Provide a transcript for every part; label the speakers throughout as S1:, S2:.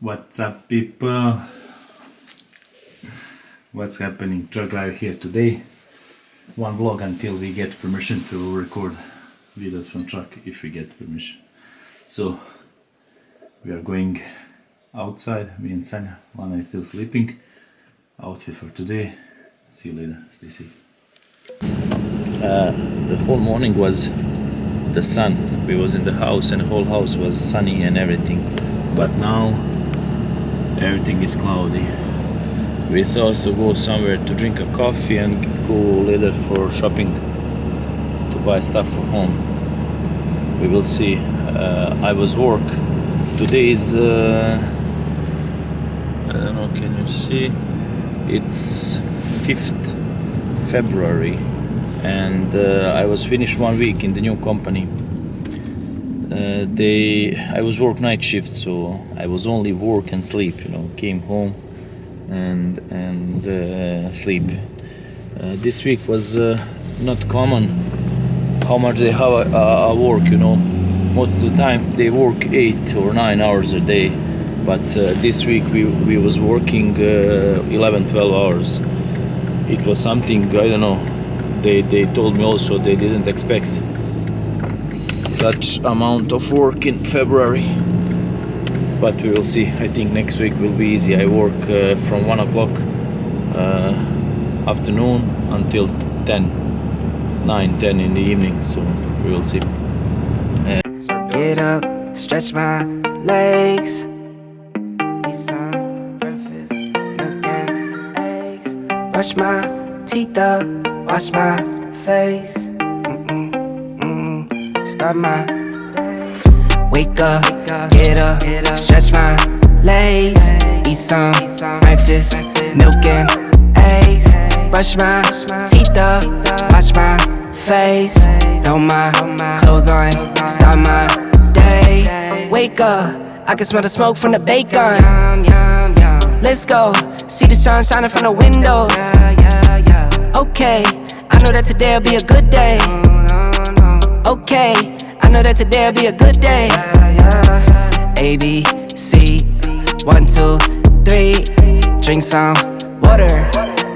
S1: What's up, people? What's happening? Truck driver here today. One vlog until we get permission to record videos from truck, if we get permission. So we are going outside, me and Sanya. Lana is still sleeping. Outfit for today. See you later. Stay safe. The whole morning was the sun. We was in the house and the whole house was sunny and everything. But now everything is cloudy. We thought to go somewhere to drink a coffee and go later for shopping to buy stuff for home. We will see. I was work. Today is I don't know, can you see? It's 5th February and I was finished 1 week in the new company. I was work night shift, so I was only work and sleep, came home and sleep. This week was not common how much they have a work, most of the time they work 8 or 9 hours a day, but this week we was working 11-12 hours. It was something, I don't know, they told me also they didn't expect such amount of work in February, but we will see. I think next week will be easy. I work from 1 o'clock afternoon until 9-10 in the evening, so we will see.
S2: Get up, stretch my legs, eat some breakfast, milk and eggs, brush my teeth up, wash my face, start my day. Wake up, get up, stretch my legs, eat some breakfast, milk and eggs, brush my teeth up, wash my face, throw my clothes on, start my day. Wake up, I can smell the smoke from the bacon. Let's go, see the sun shining from the windows. Okay, I know that today'll be a good day. Okay, I know that today'll be a good day. A, B, C, 1, 2, 3. Drink some water,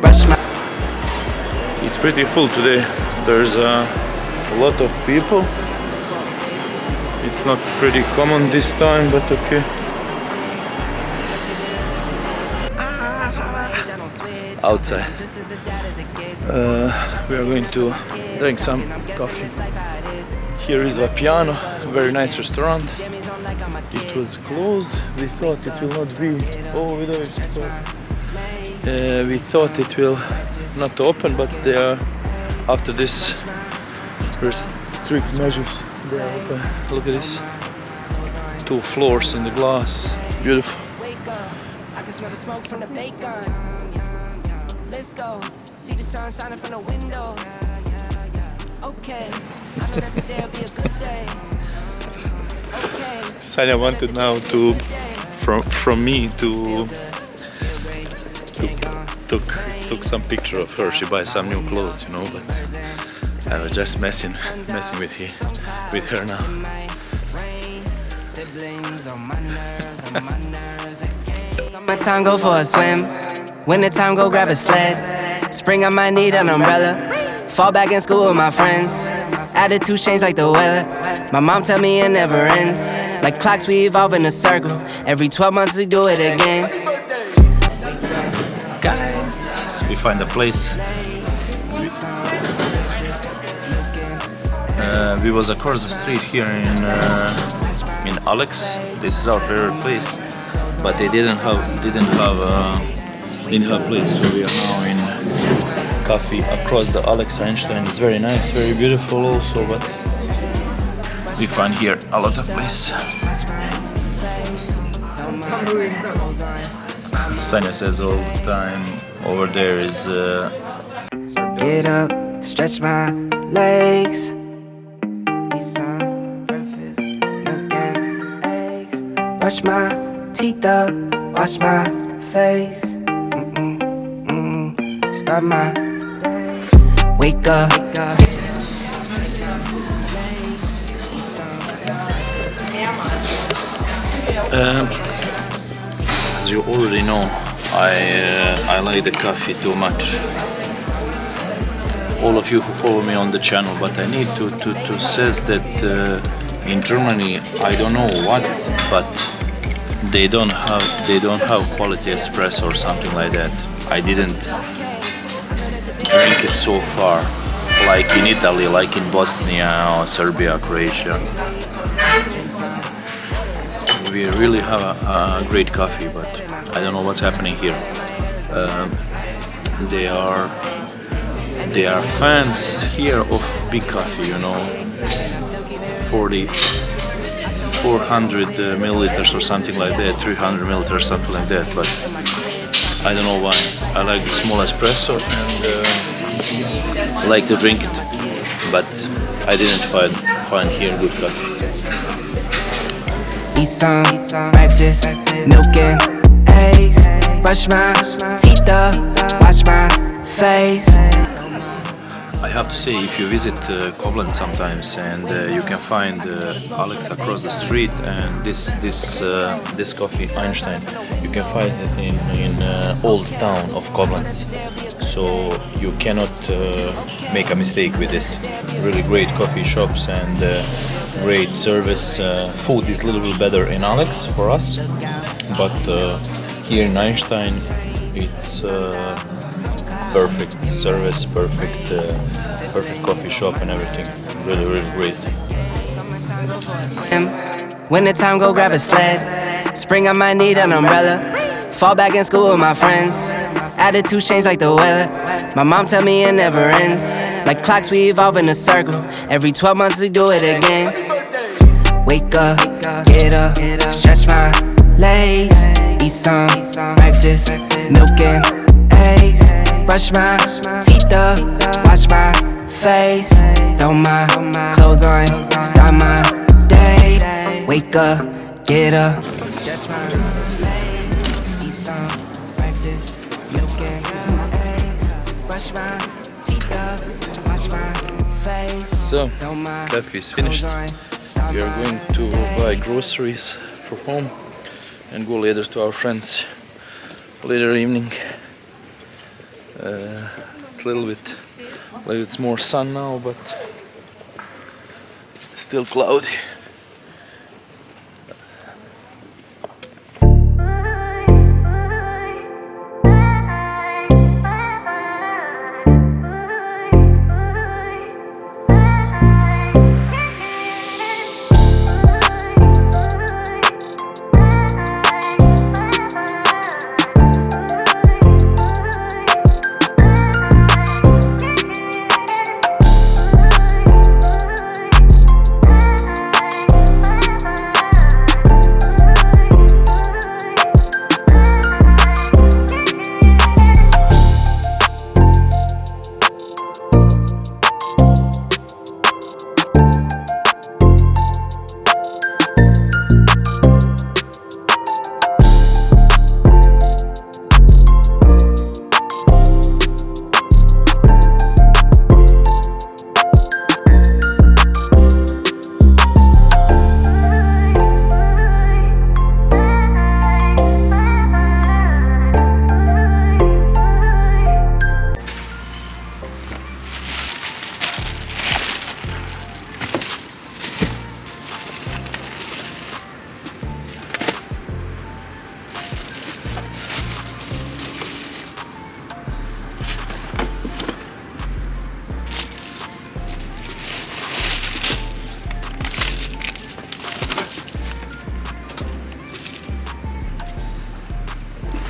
S2: brush my.
S1: It's pretty full today. There's a lot of people. It's not pretty common this time, but okay. Outside. We are going to drink some coffee. Here is a piano, a very nice restaurant. It was closed. We thought it will not be. We thought it will not open, but they are, after this strict measures, they are open. Look at this. 2 floors in the glass. Beautiful.
S2: I can smell the smoke from the bacon. Let's go, see the sun shining from the windows. Okay, I know that today'll be a good day. Okay.
S1: Sanya wanted now to, from me to took some picture of her. She buys some new clothes, but I was just messing with her now.
S2: Summertime, go for a swim. Wintertime, go grab a sled. Spring, I might need an umbrella. Fall back in school with my friends. Attitude change like the weather. My mom tell me it never ends. Like clocks, we evolve in a circle. Every 12 months we do it again.
S1: Guys, we find a place. We was across the street here in Alex. This is our favorite place, but they didn't have place, so we are now in coffee across the Alex Einstein. It's very nice, very beautiful also, but we find here a lot of place. Sanya says all the time over there is
S2: Get up, stretch my legs, eat some breakfast, milk and eggs, brush my teeth up, wash my face, start my day. Wake up.
S1: as you already know, I like the coffee too much. All of you who follow me on the channel, but I need to says that in Germany, I don't know what, but they don't have quality espresso or something like that. I didn't drink it so far, like in Italy, like in Bosnia or Serbia, Croatia. We really have a great coffee, but I don't know what's happening here. They are fans here of big coffee, you know, 400 milliliters or something like that, 300 milliliters, something like that. But I don't know why. I like the small espresso and like to drink it, but I didn't find here good coffee.
S2: Eat some breakfast, milk and eggs. Brush my teeth up, wash my face.
S1: I have to say, if you visit Koblenz sometimes, and you can find Alex across the street, and this coffee Einstein, you can find it in old town of Koblenz. So you cannot make a mistake with this. Really great coffee shops and great service. Food is a little bit better in Alex for us, but here in Einstein, it's perfect service, perfect coffee shop and everything. Really great.
S2: Winter time, go grab a sled. Spring, I might need an umbrella. Fall back in school with my friends. Attitude change like the weather. My mom tell me it never ends. Like clocks, we evolve in a circle. Every 12 months we do it again. Wake up, get up, stretch my legs. Eat some breakfast, milk and eggs. Brush my teeth up, wash my face. Throw my clothes on, start my day. Wake up, get up, stretch my legs. Eat some breakfast, milk and eggs. Brush my teeth up, wash my face.
S1: So, coffee is finished. We are going to buy groceries for home and go later to our friends later evening. It's a little bit it's more sun now, but still cloudy.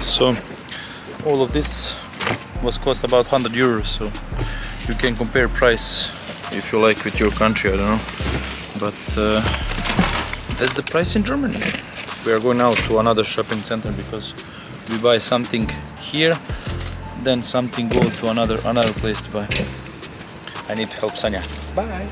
S1: So all of this was cost about 100 euros, so you can compare price if you like with your country, I don't know, but that's the price in Germany. We are going now to another shopping center because we buy something here, then something go to another place to buy. I need to help Sanya. Bye.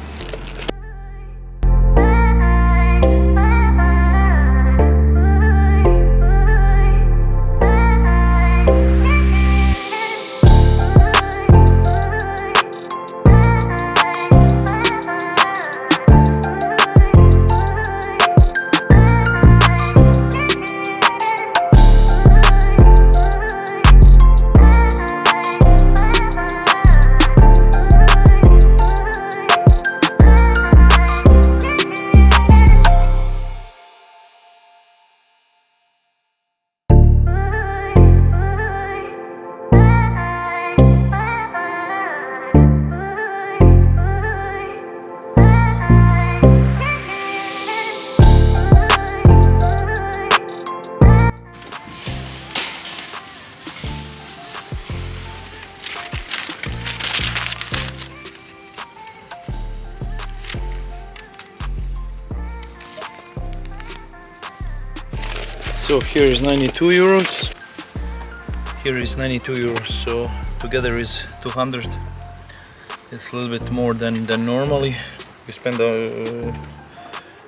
S1: So here is 92 euros. Here is 92 euros. So together is 200. It's a little bit more than normally. We spend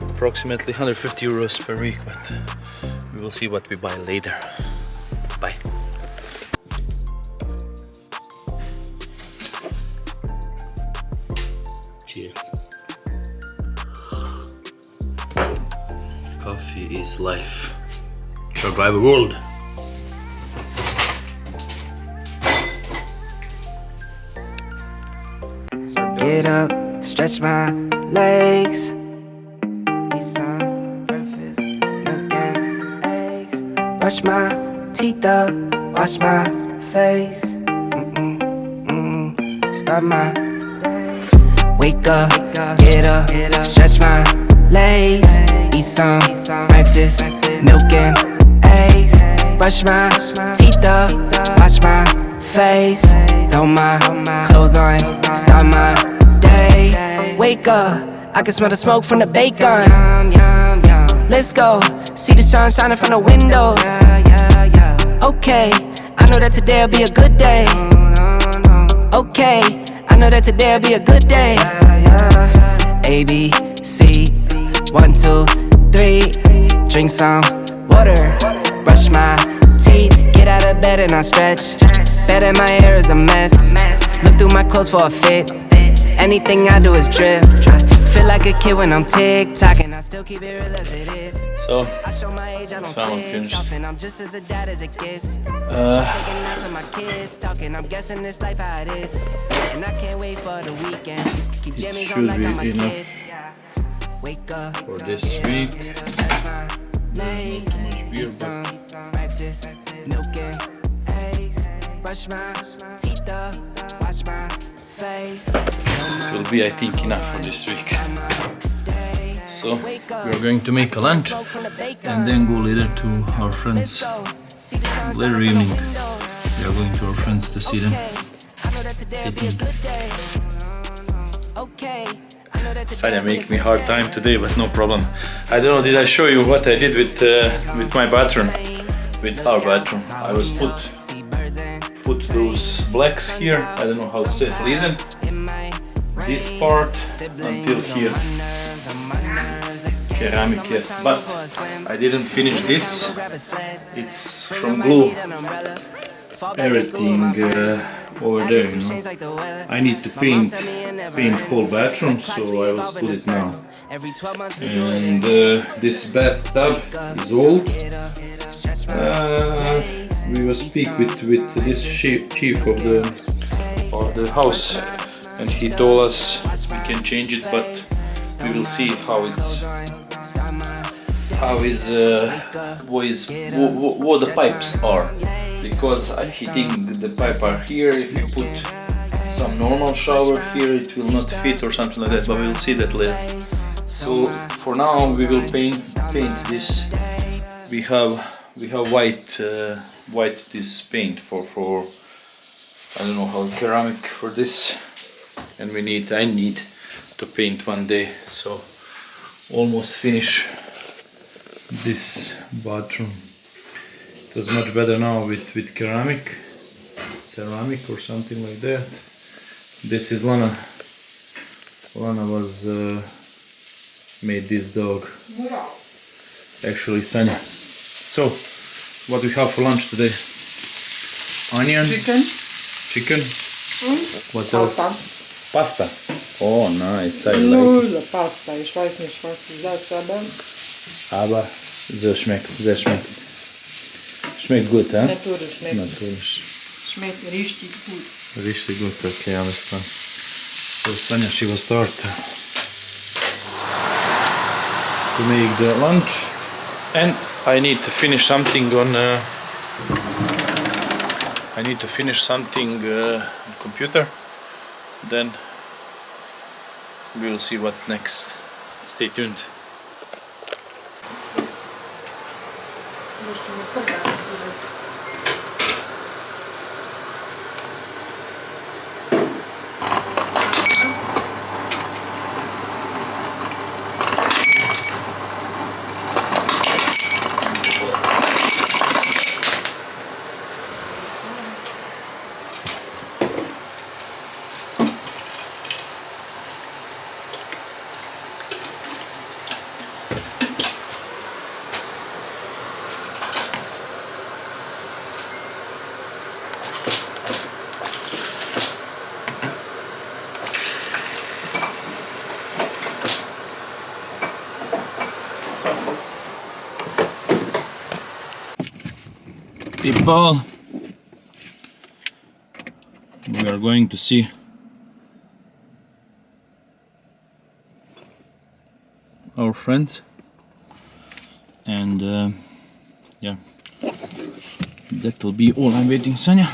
S1: approximately 150 euros per week, but we will see what we buy later. Bye. Cheers. Coffee is life. Truck driver world.
S2: Get up, stretch my legs. Eat some breakfast, milk and eggs. Brush my teeth up, wash my face. Start my day. Wake up, get up, stretch my legs. Eat some breakfast, milk and eggs. Brush my teeth up, wash my face. Throw my clothes on, start my day. Wake up, I can smell the smoke from the bacon. Let's go, see the sun shining from the windows. Okay, I know that today'll be a good day. Okay, I know that today'll be a good day. A, B, C, 1, 2, 3. Drink some water, brush my teeth. Get out of bed and I stretch. Bed in my hair is a mess. Look through my clothes for a fit. Anything I do is drip. Feel like a kid when I'm tick-tocking. I still keep it real as it is.
S1: So,
S2: I show my age, I don't flinch often. I'm just as a dad as it gets. Taking nights with my kids, talking. I'm guessing this life how it is. And I can't wait for the weekend. Keep jammies on like I'm a kid. Wake up
S1: for this week.
S2: Legs, eat some breakfast, milk and eggs. Brush my teeth up, wash my face.
S1: It will be, I think, enough for this week. So we are going to make a lunch and then go later to our friends. Later evening, we are going to our friends to see them. Sanya make me hard time today, but no problem. I don't know, did I show you what I did with my bathroom? With our bathroom. I was put those blacks here, I don't know how to say it, listen. This part until here. Ceramic, yes, but I didn't finish this. It's from glue. Everything over there, you know. I need to paint whole bathroom, so I will put it now. And this bathtub is old. We will speak with this chief of the house, and he told us we can change it, but we will see what the pipes are, because he think the pipe are here. If you put some normal shower here, it will not fit or something like that, but we will see that later. So for now we will paint this. We have white this paint for I don't know how, ceramic for this, and I need to paint one day. So almost finish this bathroom. It was much better now with ceramic or something like that. This is Lana. Lana was made this dog. Actually, Sanya. So, what we have for lunch today? Onion, chicken. What else? Pasta. Oh, nice. I like it.
S3: Pasta, ich weiß nicht, was du sagst,
S1: aber so schmeckt. Schmeckt gut, huh?
S3: Natürlich schmeckt.
S1: Natürlich.
S3: Schmeckt richtig gut.
S1: Richtig gut, okay, alles klar. So Sanya, she will start to make the lunch, and I need to finish something on computer. Then we will see what next. Stay tuned. people. We are going to see our friends, and yeah, that will be all. I'm waiting, Sonia.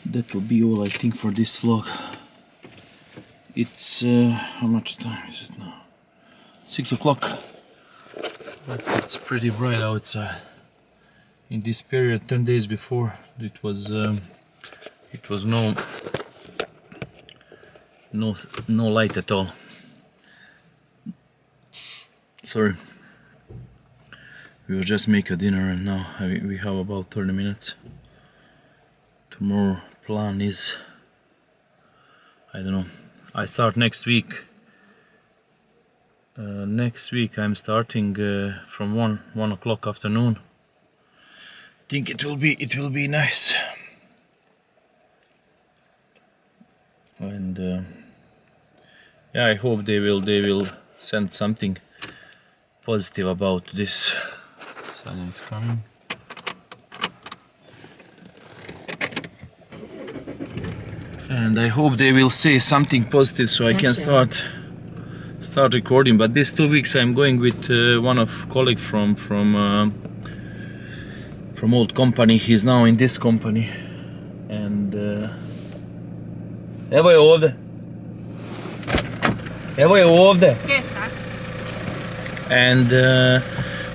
S1: That will be all, I think, for this vlog. It's how much time is it now? 6 o'clock. But it's pretty bright outside. In this period, 10 days before, it was no light at all. Sorry. We will just make a dinner, and now we have about 30 minutes. Tomorrow plan is, I don't know. I start next week. Next week I'm starting from 1 o'clock afternoon. Think it will be nice. And yeah, I hope they will send something positive about this. Sun is coming. And I hope they will say something positive so I can start recording. But these 2 weeks I'm going with one of colleague from old company. He's now in this company, and evo je ovdje. And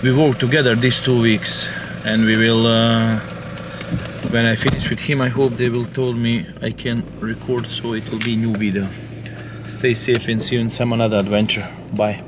S1: we work together these 2 weeks, and we will when I finish with him, I hope they will told me I can record, so it will be new video. Stay safe and see you in some another adventure. Bye.